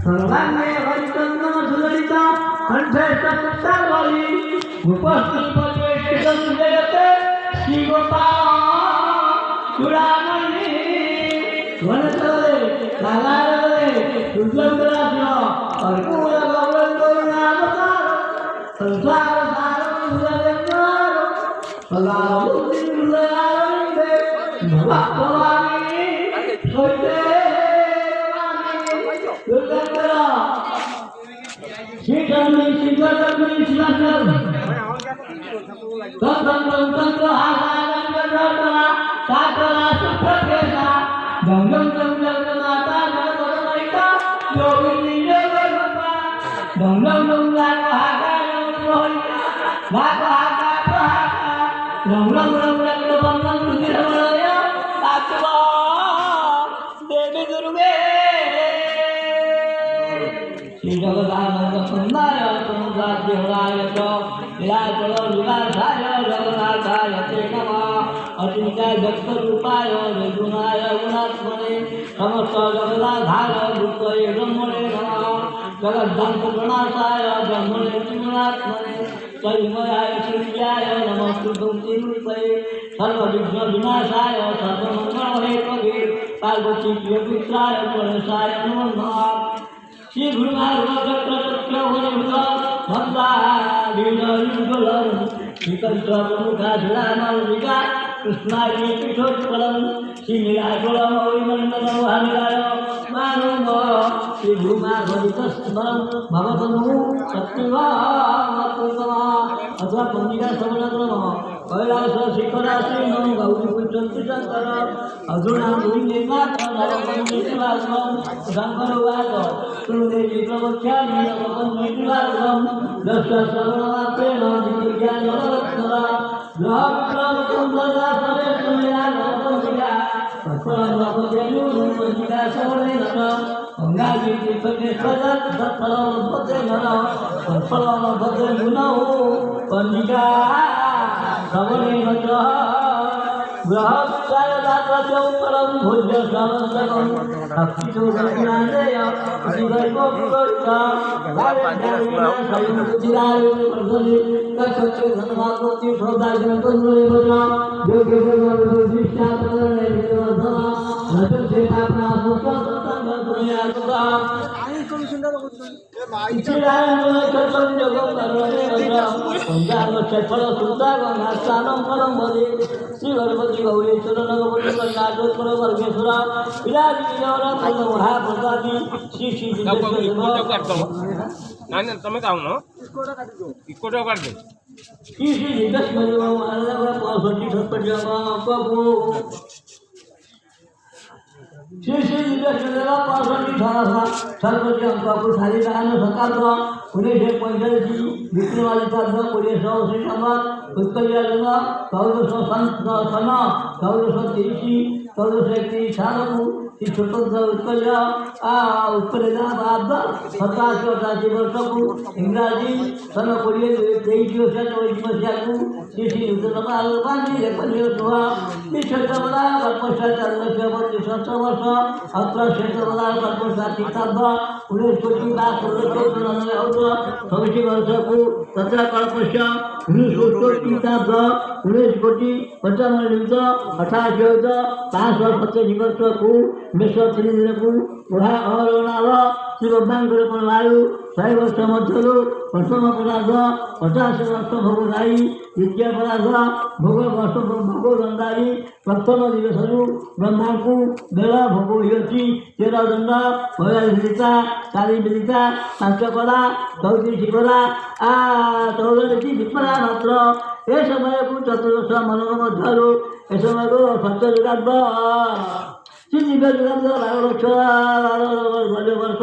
सर्वांगे हरिचंद्र सुललिता कंठस्थ पुष्पावली उपस्थित परिवेशित सुजयते श्री गोपाल चूड़ामणि वनचले नागारले दुर्गंधराज्य कर्पूर गौरंगोनावतार संसार सारं सुजयंकार सदारुद्रयारंदे भवानी सोते दुर्गंधरा श्रीचंद्र श्रीचंद्र श्रीचंद्र तंत्र हासारंगरा साकरा सुप्रकेशा गंगं गंगं माता नरमरिता योगिनी योगरूपा गंगं गंगं हासारं रोहिता भागहाका प्रहाका रंगं रंगं रंगं रुधिरमय आत्मा देवी दुर्गे श्री जगदानंद सुंदर समुद्राद्यहराय च लीलाचल विलासाय जगन्नाथाय ते नमः अचिन्त्य जगद्रूपाय निर्गुणाय गुणात्मने समस्त जगदाधार भूतये ब्रह्मणे नमः जगद्धान्तप्रणाशाय ब्रह्मणे त्रिगुणात्मने तन्मयाय सूर्याय नमस्तुभ्यं रूपये सर्वविघ्न विनाशाय सर्वमङ्गलहेतवे पार्वती प्रियपुत्राय गणेशाय नमो नमः श्री गुरुमार्गचक्रचक्रवरभुज भक्ताभिनयुगलं श्रीकंठप्रमुखाधिरामालिका कृष्णाय पीठोत्पलं श्रीनीलाचलमौलिमण्डलमहानिलाय मानव श्री गुरुमार्गवितस्मरं भवतनु सत्यवामत्वतमा अथवा पंडिका श्रवणक्रम कैलास शिखराश्री नम गौरीपुत्रंति शंकर अर्जुना दुर्निर्मात नरकंडिवासम शंकर वाद तुलदेवी प्रवक्ष्यामि नरकंडिवासम दश श्रवणमात्रेण दिव्यज्ञानरत्नरा ग्रहविक्रमकुंडला सवेशुल्या नरकंडिका तत्फलमपदेनुरुपदिका श्रवणेन गंगाजी तीर्थेश्वरत् तत्फलमपदे नर तत्फलमपदे गुणौ पंडिका श्रवणेन च ग्रहचारदात्रं परं भोज्य श्रवणं भक्तितो दक्षिणादेय श्रीवैभवपुरस्ता दारेन्द्रविना स्वयं बुद्धिदाय कच्छे धर्मात्मति श्रद्धाजनकन्वयवजा योगेश्वरविशिष्टाप्रदने विवर्धना नजसे आपना सुखसंगतुनियासुता श्री गणपति गौरेश्वर नगपति कर्नाटक वर्गेश्वर विराजी महाप्रसादी श्री श्री તમે કામ નો ઇકોટો કાઢ श्री श्री जितेश्वरी महाराज श्री श्री जितेश्वरीला 65 ठरावा सर्वोच्च अंकापूर खाली राहणं सकाळचं 1945 विक्रमादित्य 1980 संवत उत्कलिया जन्म 1430 1431 सालକୁ श्री स्वतंत्र उत्कल्य उत्कल्या बाद 27 वर्षକୁ इंग्राजी सन 23 मसीहाକୁ श्री श्री नूतन गांधी 56 निश्चितपदा पद्मश्री 32 वर्ष 18 पद्मश्री तीर्थार्थ 19 कोटी 26 वर्षକୁ 17 कल्पश्य 19 तीर्थार्थ 19 कोटी 55 निमित्त 28 527 वर्षକୁ मेष 3 दिनକୁ उहा अहरणाव श्री ब्रह्मांकर वायु 100 वर्ष मध्यରୁ प्रथम पदार्थ 50 वर्ष भोगदायी द्वितीय पदार्थ भोग वर्ष भोग दंडारी प्रथम दिवसରୁ ब्रह्माଙ୍କୁ बेल भोग ହୋଇଛି 13 दंड 42 चाली बिलिता 5 कला 34 शिवरा 14 दीपरा मात्र ए समयକୁ चतुर्दश मनोरम ମଧ୍ୟରୁ ए समयକୁ सत्य जुगाद श्री दिव्य जुगाद 12 वर्ष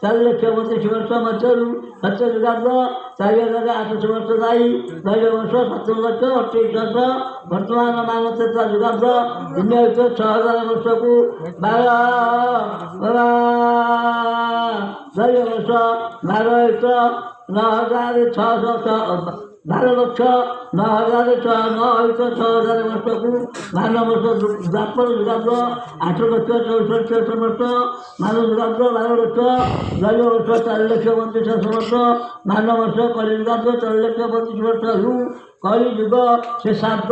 4,32,000 वर्ष मध्यରୁ सत्य जुगाद 4,800 वर्ष दायी 12 वर्ष 17,28,000 वर्तमान मानवचेता जुगाद दुनिया 6,000 वर्षକୁ 12 वर्ष 12 9,600 ଭାରଲକ୍ଷ 9,606 ବର୍ଷକୁ ମାନ ବର୍ଷ ଦ୍ୱାପର ଯୁଗାବ୍ଦ 8,64,000 ବର୍ଷ ମାନ ଯୁଗାବ୍ଦ 12 ଲକ୍ଷ ଦୈବ ବର୍ଷ 4,32,000 ବର୍ଷ ମାନ ବର୍ଷ କଳି ଯୁଗାବ୍ଦ 4,32,000 ବର୍ଷ କଳି ଯୁଗ ଶେଷାବ୍ଦ